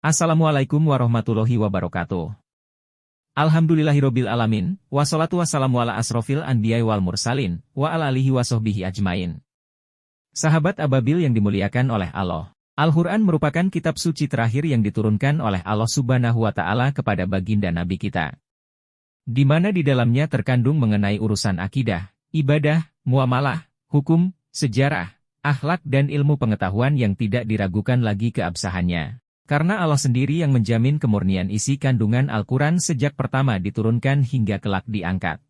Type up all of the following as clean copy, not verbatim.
Assalamualaikum warahmatullahi wabarakatuh. Alhamdulillahirabbil alamin, wassalatu wassalamu ala asrofil anbiya'i wal mursalin, wa ala alihi wasahbihi ajmain. Sahabat ababil yang dimuliakan oleh Allah. Al-Quran merupakan kitab suci terakhir yang diturunkan oleh Allah Subhanahu wa Ta'ala kepada baginda Nabi kita. Di mana di dalamnya terkandung mengenai urusan akidah, ibadah, muamalah, hukum, sejarah, akhlak dan ilmu pengetahuan yang tidak diragukan lagi keabsahannya. Karena Allah sendiri yang menjamin kemurnian isi kandungan Al-Quran sejak pertama diturunkan hingga kelak diangkat.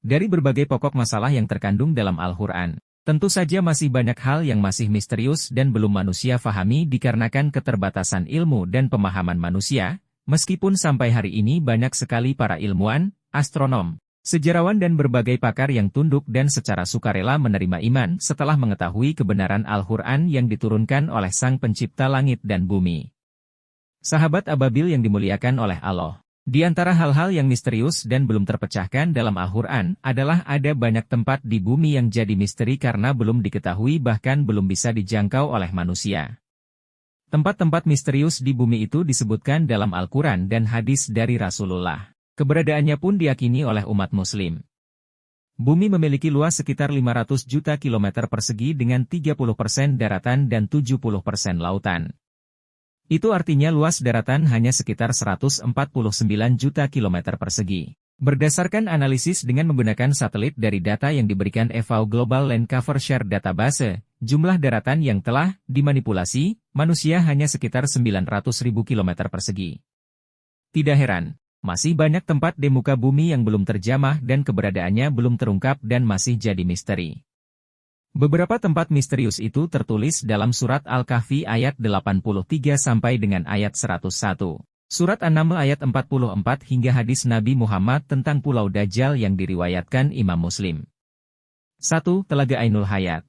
Dari berbagai pokok masalah yang terkandung dalam Al-Quran, tentu saja masih banyak hal yang masih misterius dan belum manusia fahami dikarenakan keterbatasan ilmu dan pemahaman manusia, meskipun sampai hari ini banyak sekali para ilmuwan, astronom, sejarawan dan berbagai pakar yang tunduk dan secara sukarela menerima iman setelah mengetahui kebenaran Al-Quran yang diturunkan oleh Sang Pencipta langit dan bumi. Sahabat ababil yang dimuliakan oleh Allah. Di antara hal-hal yang misterius dan belum terpecahkan dalam Al-Quran adalah ada banyak tempat di bumi yang jadi misteri karena belum diketahui bahkan belum bisa dijangkau oleh manusia. Tempat-tempat misterius di bumi itu disebutkan dalam Al-Quran dan hadis dari Rasulullah. Keberadaannya pun diyakini oleh umat muslim. Bumi memiliki luas sekitar 500 juta kilometer persegi dengan 30% daratan dan 70% lautan. Itu artinya luas daratan hanya sekitar 149 juta kilometer persegi. Berdasarkan analisis dengan menggunakan satelit dari data yang diberikan EVAU Global Land Cover Share Database, jumlah daratan yang telah dimanipulasi, manusia hanya sekitar 900.000 kilometer persegi. Tidak heran. Masih banyak tempat di muka bumi yang belum terjamah dan keberadaannya belum terungkap dan masih jadi misteri. Beberapa tempat misterius itu tertulis dalam surat Al-Kahfi ayat 83 sampai dengan ayat 101. Surat An-Naml ayat 44 hingga hadis Nabi Muhammad tentang Pulau Dajjal yang diriwayatkan Imam Muslim. 1. Telaga Ainul Hayat.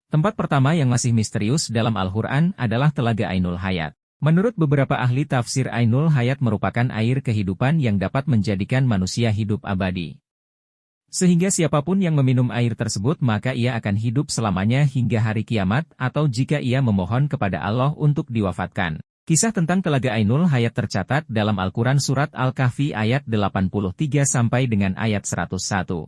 Tempat pertama yang masih misterius dalam Al-Quran adalah Telaga Ainul Hayat. Menurut beberapa ahli tafsir, Ainul Hayat merupakan air kehidupan yang dapat menjadikan manusia hidup abadi. Sehingga siapapun yang meminum air tersebut maka ia akan hidup selamanya hingga hari kiamat atau jika ia memohon kepada Allah untuk diwafatkan. Kisah tentang Telaga Ainul Hayat tercatat dalam Al-Quran Surat Al-Kahfi ayat 83 sampai dengan ayat 101.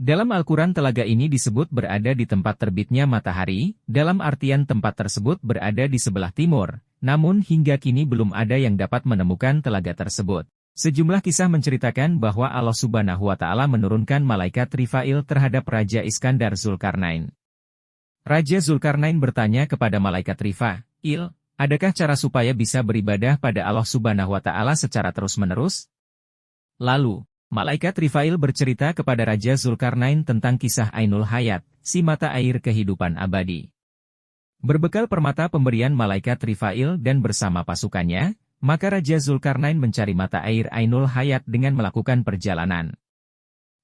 Dalam Al-Quran telaga ini disebut berada di tempat terbitnya matahari, dalam artian tempat tersebut berada di sebelah timur. Namun hingga kini belum ada yang dapat menemukan telaga tersebut. Sejumlah kisah menceritakan bahwa Allah Subhanahu wa Ta'ala menurunkan malaikat Rifail terhadap Raja Iskandar Zulkarnain. Raja Zulkarnain bertanya kepada malaikat Rifail, adakah cara supaya bisa beribadah pada Allah Subhanahu wa Ta'ala secara terus-menerus? Lalu, malaikat Rifail bercerita kepada Raja Zulkarnain tentang kisah Ainul Hayat, si mata air kehidupan abadi. Berbekal permata pemberian malaikat Rifail dan bersama pasukannya, maka Raja Zulkarnain mencari mata air Ainul Hayat dengan melakukan perjalanan.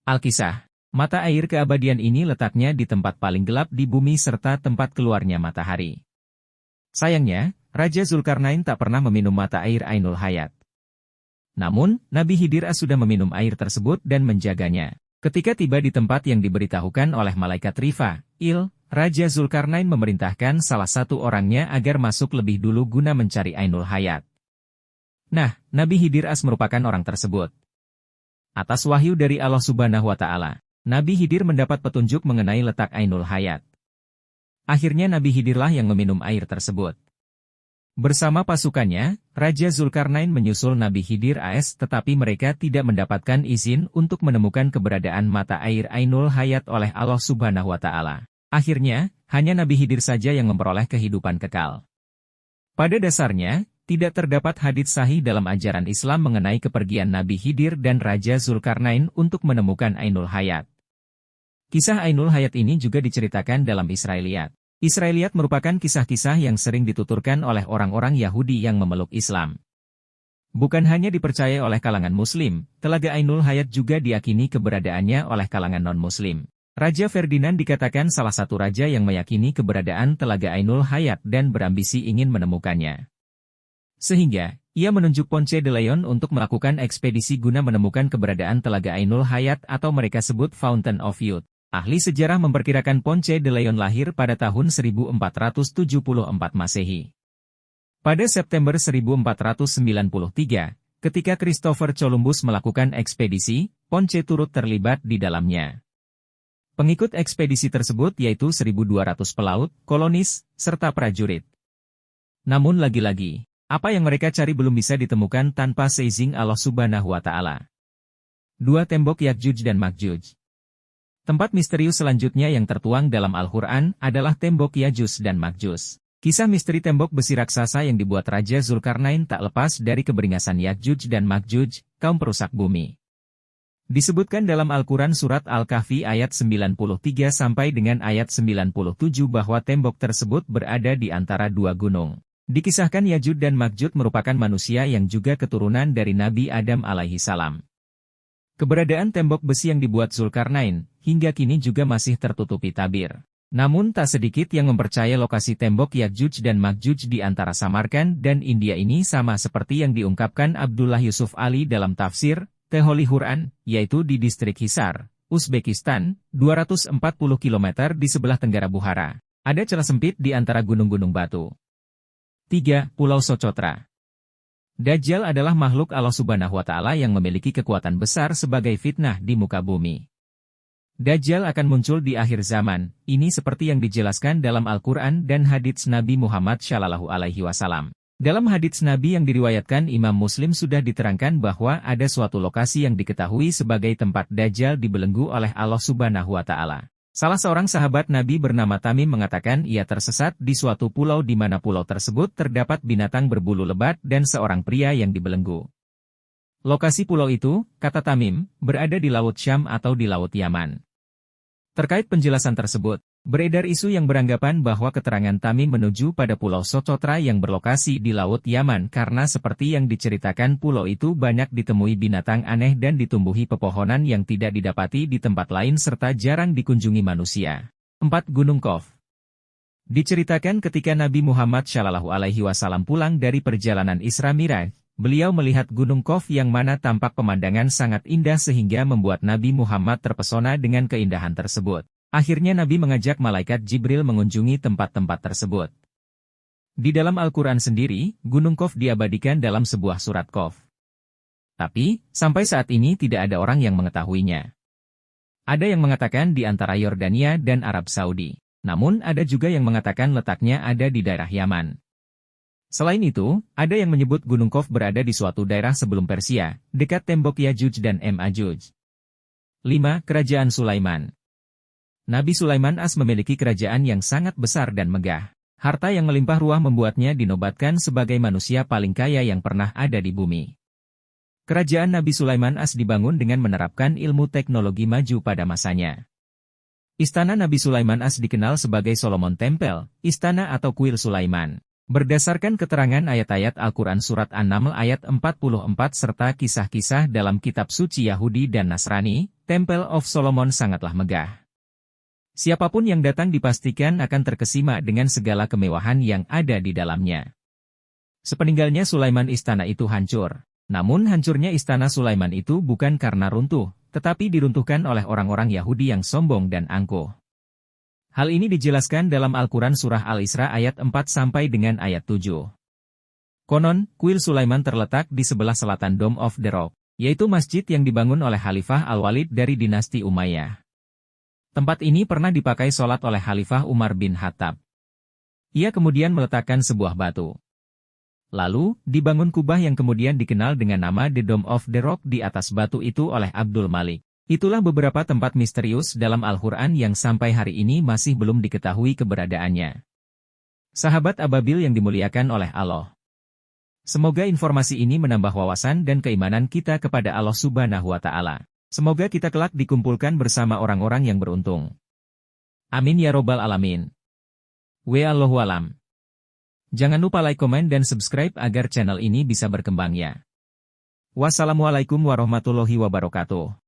Al-Kisah, mata air keabadian ini letaknya di tempat paling gelap di bumi serta tempat keluarnya matahari. Sayangnya, Raja Zulkarnain tak pernah meminum mata air Ainul Hayat. Namun, Nabi Khidir sudah meminum air tersebut dan menjaganya. Ketika tiba di tempat yang diberitahukan oleh malaikat Rifail, Raja Zulkarnain memerintahkan salah satu orangnya agar masuk lebih dulu guna mencari Ainul Hayat. Nah, Nabi Khidir merupakan orang tersebut. Atas wahyu dari Allah Subhanahu wa Ta'ala, Nabi Khidir mendapat petunjuk mengenai letak Ainul Hayat. Akhirnya Nabi Khidirlah yang meminum air tersebut. Bersama pasukannya, Raja Zulkarnain menyusul Nabi Khidir tetapi mereka tidak mendapatkan izin untuk menemukan keberadaan mata air Ainul Hayat oleh Allah Subhanahu wa Ta'ala. Akhirnya, hanya Nabi Khidir saja yang memperoleh kehidupan kekal. Pada dasarnya, tidak terdapat hadits sahih dalam ajaran Islam mengenai kepergian Nabi Khidir dan Raja Zulkarnain untuk menemukan Ainul Hayat. Kisah Ainul Hayat ini juga diceritakan dalam Israiliyat. Israiliyat merupakan kisah-kisah yang sering dituturkan oleh orang-orang Yahudi yang memeluk Islam. Bukan hanya dipercaya oleh kalangan Muslim, Telaga Ainul Hayat juga diyakini keberadaannya oleh kalangan non-Muslim. Raja Ferdinand dikatakan salah satu raja yang meyakini keberadaan Telaga Ainul Hayat dan berambisi ingin menemukannya. Sehingga, ia menunjuk Ponce de Leon untuk melakukan ekspedisi guna menemukan keberadaan Telaga Ainul Hayat atau mereka sebut Fountain of Youth. Ahli sejarah memperkirakan Ponce de Leon lahir pada tahun 1474 Masehi. Pada September 1493, ketika Christopher Columbus melakukan ekspedisi, Ponce turut terlibat di dalamnya. Pengikut ekspedisi tersebut yaitu 1.200 pelaut, kolonis, serta prajurit. Namun lagi-lagi, apa yang mereka cari belum bisa ditemukan tanpa seizin Allah Subhanahu wa Ta'ala. 2 Tembok Yakjuj dan Makjuj. Tempat misterius selanjutnya yang tertuang dalam Al-Quran adalah tembok Yajuj dan Makjuj. Kisah misteri tembok besi raksasa yang dibuat Raja Zulkarnain tak lepas dari keberingasan Yakjuj dan Makjuj, kaum perusak bumi. Disebutkan dalam Al-Quran Surat Al-Kahfi ayat 93 sampai dengan ayat 97 bahwa tembok tersebut berada di antara 2 gunung. Dikisahkan Yajuj dan Makjuj merupakan manusia yang juga keturunan dari Nabi Adam alaihi salam. Keberadaan tembok besi yang dibuat Zulkarnain, hingga kini juga masih tertutupi tabir. Namun tak sedikit yang mempercaya lokasi tembok Yakjuj dan Makjuj di antara Samarkand dan India ini sama seperti yang diungkapkan Abdullah Yusuf Ali dalam tafsir Teholi Quran, yaitu di distrik Hisar, Uzbekistan, 240 km di sebelah tenggara Bukhara. Ada celah sempit di antara gunung-gunung batu. 3. Pulau Socotra. Dajjal adalah makhluk Allah Subhanahu wa Ta'ala yang memiliki kekuatan besar sebagai fitnah di muka bumi. Dajjal akan muncul di akhir zaman, ini seperti yang dijelaskan dalam Al-Quran dan hadits Nabi Muhammad Shallallahu Alaihi Wasallam. Dalam hadits Nabi yang diriwayatkan Imam Muslim sudah diterangkan bahwa ada suatu lokasi yang diketahui sebagai tempat Dajjal dibelenggu oleh Allah Subhanahu wa Ta'ala. Salah seorang sahabat Nabi bernama Tamim mengatakan ia tersesat di suatu pulau di mana pulau tersebut terdapat binatang berbulu lebat dan seorang pria yang dibelenggu. Lokasi pulau itu, kata Tamim, berada di Laut Syam atau di Laut Yaman. Terkait penjelasan tersebut, beredar isu yang beranggapan bahwa keterangan Tamim menuju pada Pulau Socotra yang berlokasi di Laut Yaman karena seperti yang diceritakan pulau itu banyak ditemui binatang aneh dan ditumbuhi pepohonan yang tidak didapati di tempat lain serta jarang dikunjungi manusia. 4. Gunung Qaf. Diceritakan ketika Nabi Muhammad Shallallahu Alaihi Wasallam pulang dari perjalanan Isra Miraj, beliau melihat Gunung Qaf yang mana tampak pemandangan sangat indah sehingga membuat Nabi Muhammad terpesona dengan keindahan tersebut. Akhirnya Nabi mengajak malaikat Jibril mengunjungi tempat-tempat tersebut. Di dalam Al-Quran sendiri, Gunung Qaf diabadikan dalam sebuah surat Qaf. Tapi, sampai saat ini tidak ada orang yang mengetahuinya. Ada yang mengatakan di antara Yordania dan Arab Saudi. Namun ada juga yang mengatakan letaknya ada di daerah Yaman. Selain itu, ada yang menyebut Gunung Qaf berada di suatu daerah sebelum Persia, dekat tembok Yajuj dan Majuj. 5. Kerajaan Sulaiman. Nabi Sulaiman As memiliki kerajaan yang sangat besar dan megah. Harta yang melimpah ruah membuatnya dinobatkan sebagai manusia paling kaya yang pernah ada di bumi. Kerajaan Nabi Sulaiman As dibangun dengan menerapkan ilmu teknologi maju pada masanya. Istana Nabi Sulaiman As dikenal sebagai Solomon Temple, istana atau kuil Sulaiman. Berdasarkan keterangan ayat-ayat Al-Quran Surat An-Naml ayat 44 serta kisah-kisah dalam kitab suci Yahudi dan Nasrani, Temple of Solomon sangatlah megah. Siapapun yang datang dipastikan akan terkesima dengan segala kemewahan yang ada di dalamnya. Sepeninggalnya Sulaiman istana itu hancur. Namun hancurnya istana Sulaiman itu bukan karena runtuh, tetapi diruntuhkan oleh orang-orang Yahudi yang sombong dan angkuh. Hal ini dijelaskan dalam Al-Quran Surah Al-Isra ayat 4 sampai dengan ayat 7. Konon, kuil Sulaiman terletak di sebelah selatan Dome of the Rock, yaitu masjid yang dibangun oleh Khalifah Al-Walid dari dinasti Umayyah. Tempat ini pernah dipakai sholat oleh Khalifah Umar bin Khattab. Ia kemudian meletakkan sebuah batu. Lalu, dibangun kubah yang kemudian dikenal dengan nama The Dome of the Rock di atas batu itu oleh Abdul Malik. Itulah beberapa tempat misterius dalam Al-Quran yang sampai hari ini masih belum diketahui keberadaannya. Sahabat Ababil yang dimuliakan oleh Allah. Semoga informasi ini menambah wawasan dan keimanan kita kepada Allah Subhanahu wa Ta'ala. Semoga kita kelak dikumpulkan bersama orang-orang yang beruntung. Amin ya robbal alamin. Wallahu alam. Jangan lupa like, komen, dan subscribe agar channel ini bisa berkembang ya. Wassalamualaikum warahmatullahi wabarakatuh.